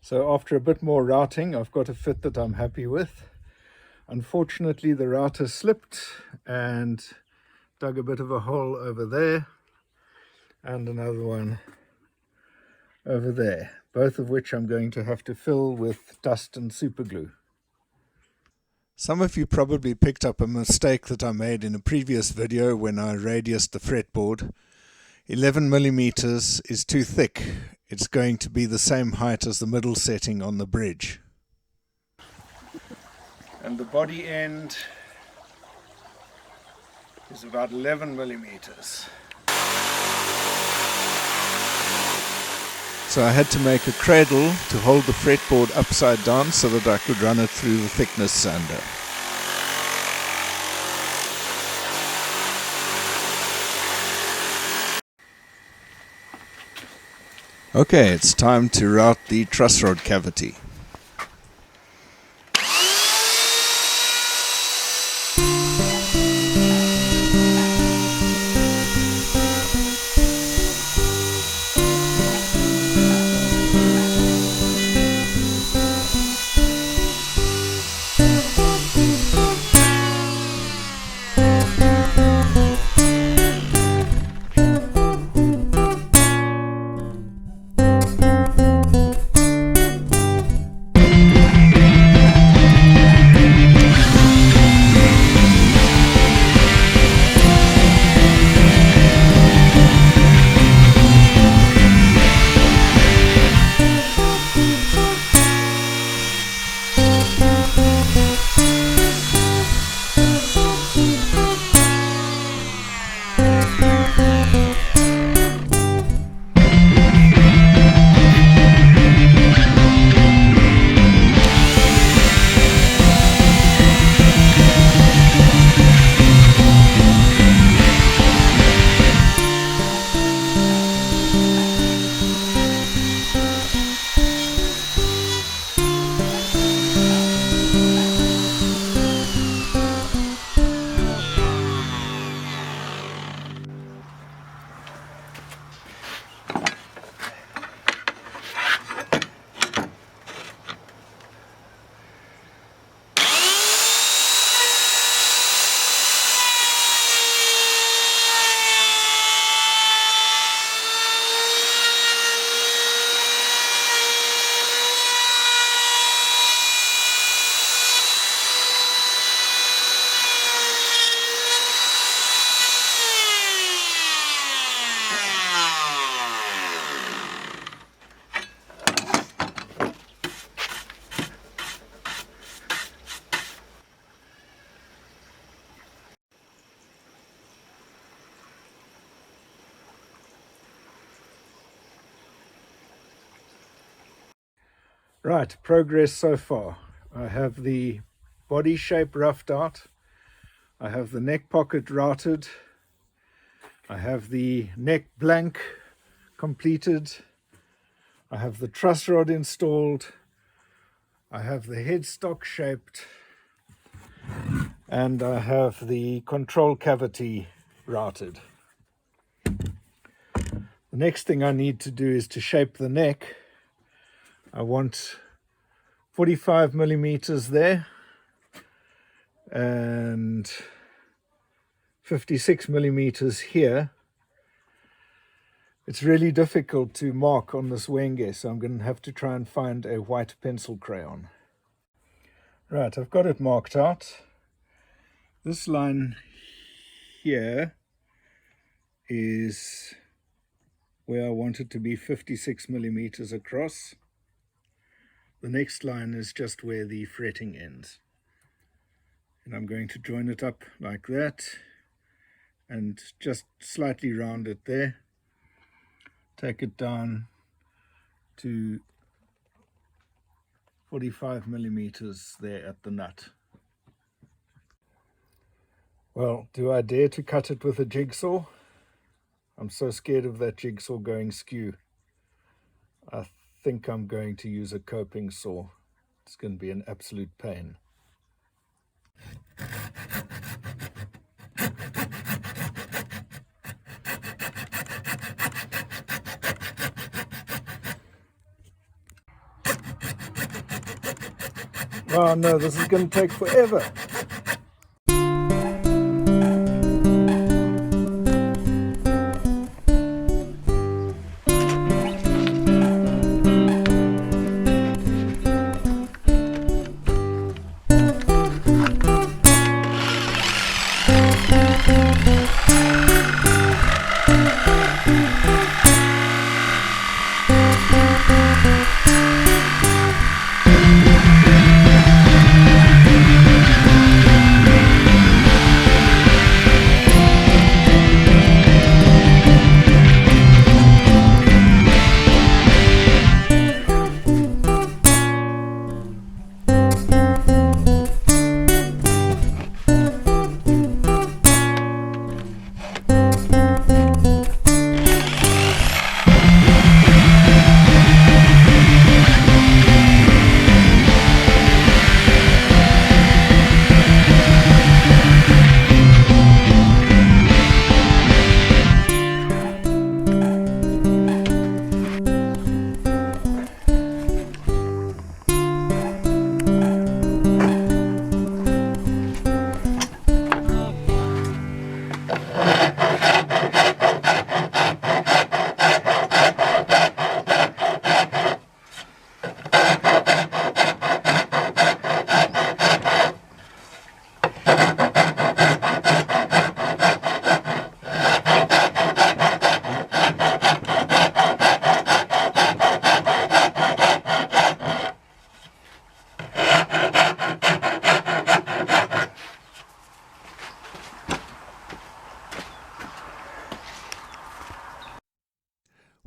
So after a bit more routing, I've got a fit that I'm happy with. Unfortunately, the router slipped and dug a bit of a hole over there and another one over there, both of which I'm going to have to fill with dust and super glue. Some of you probably picked up a mistake that I made in a previous video when I radiused the fretboard. 11 millimeters is too thick. It's going to be the same height as the middle setting on the bridge. And the body end is about 11 millimeters. So I had to make a cradle to hold the fretboard upside down so that I could run it through the thickness sander. Okay, it's time to route the truss rod cavity. Right, progress so far. I have the body shape roughed out. I have the neck pocket routed. I have the neck blank completed. I have the truss rod installed. I have the headstock shaped. And I have the control cavity routed. The next thing I need to do is to shape the neck. I want 45 millimeters there and 56 millimeters here. It's really difficult to mark on this wenge, so I'm going to have to try and find a white pencil crayon. Right, I've got it marked out. This line here is where I want it to be 56 millimeters across. The next line is just where the fretting ends. And I'm going to join it up like that and just slightly round it there. Take it down to 45 millimeters there at the nut. Well, do I dare to cut it with a jigsaw? I'm so scared of that jigsaw going skew. I think I'm going to use a coping saw. It's going to be an absolute pain. Oh no, this is going to take forever.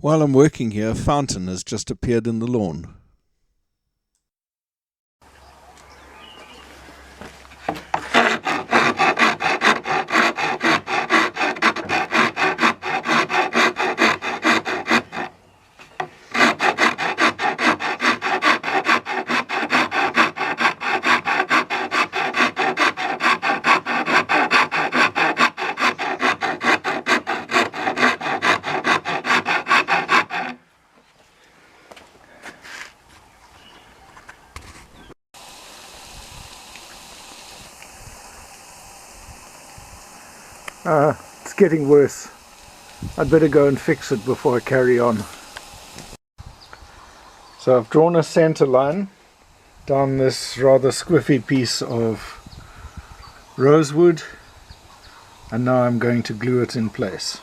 While I'm working here, a fountain has just appeared in the lawn. It's getting worse. I'd better go and fix it before I carry on. So I've drawn a center line down this rather squiffy piece of rosewood, and now I'm going to glue it in place.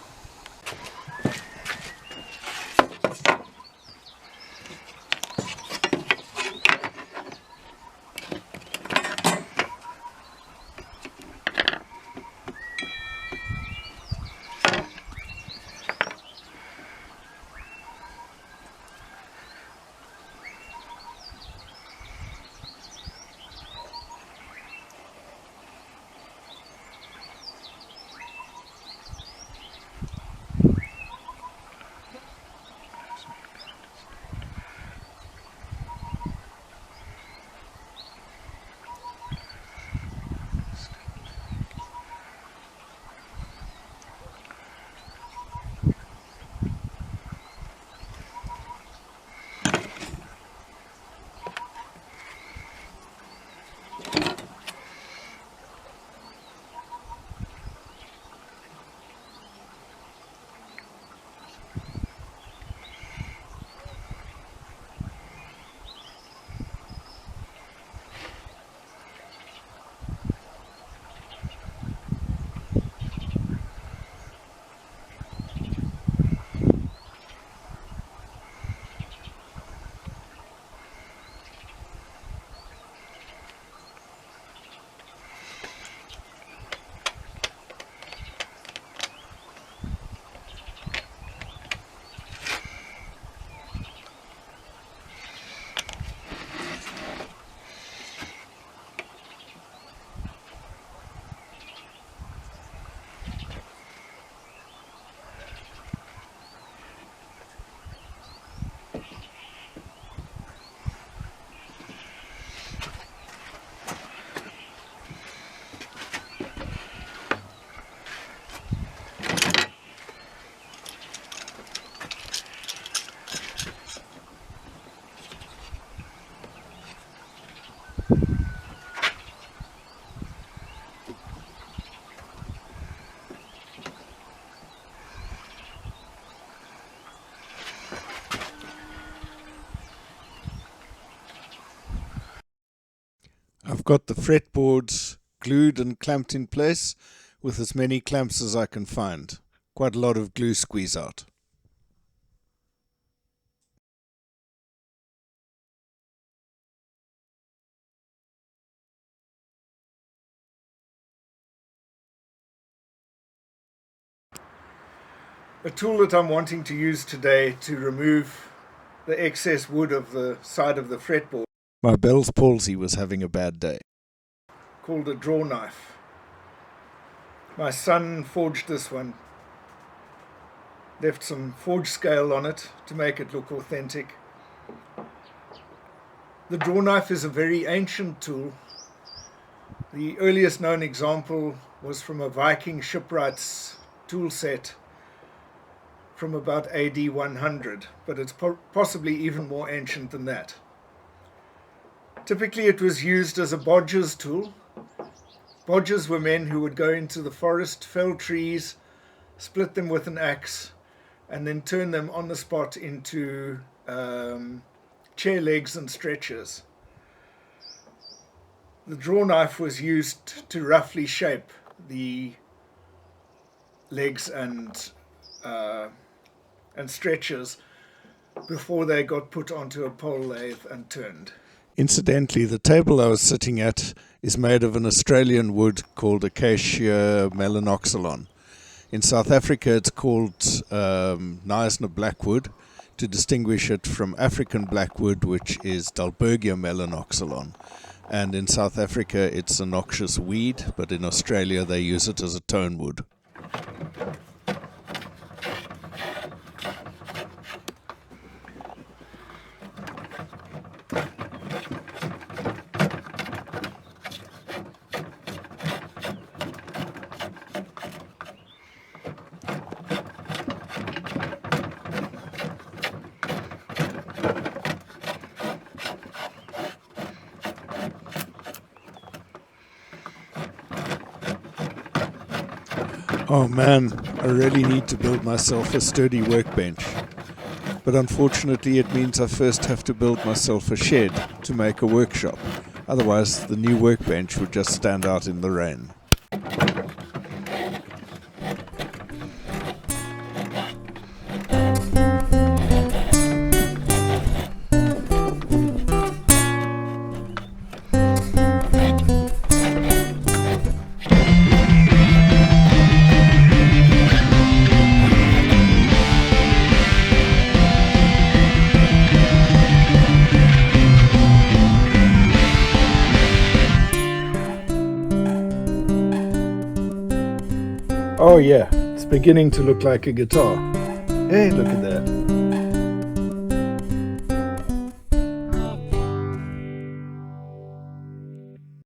got the fretboards glued and clamped in place with as many clamps as I can find. Quite a lot of glue squeeze out. A tool that I'm wanting to use today to remove the excess wood of the side of the fretboard, My Bell's palsy was having a bad day. called a draw knife. My son forged this one, left some forge scale on it to make it look authentic. The draw knife is a very ancient tool. The earliest known example was from a Viking shipwright's tool set from about AD 100, but it's possibly even more ancient than that. Typically it was used as a bodger's tool. Bodgers were men who would go into the forest, fell trees, split them with an axe, and then turn them on the spot into chair legs and stretchers. The draw knife was used to roughly shape the legs and stretchers before they got put onto a pole lathe and turned. Incidentally, the table I was sitting at is made of an Australian wood called Acacia melanoxylon. In South Africa it's called Knysna blackwood, to distinguish it from African blackwood, which is Dalbergia melanoxylon. And in South Africa it's a noxious weed, but in Australia they use it as a tone wood. Oh man, I really need to build myself a sturdy workbench. But unfortunately it means I first have to build myself a shed to make a workshop. Otherwise the new workbench would just stand out in the rain. Oh yeah, it's beginning to look like a guitar. Hey, look at that.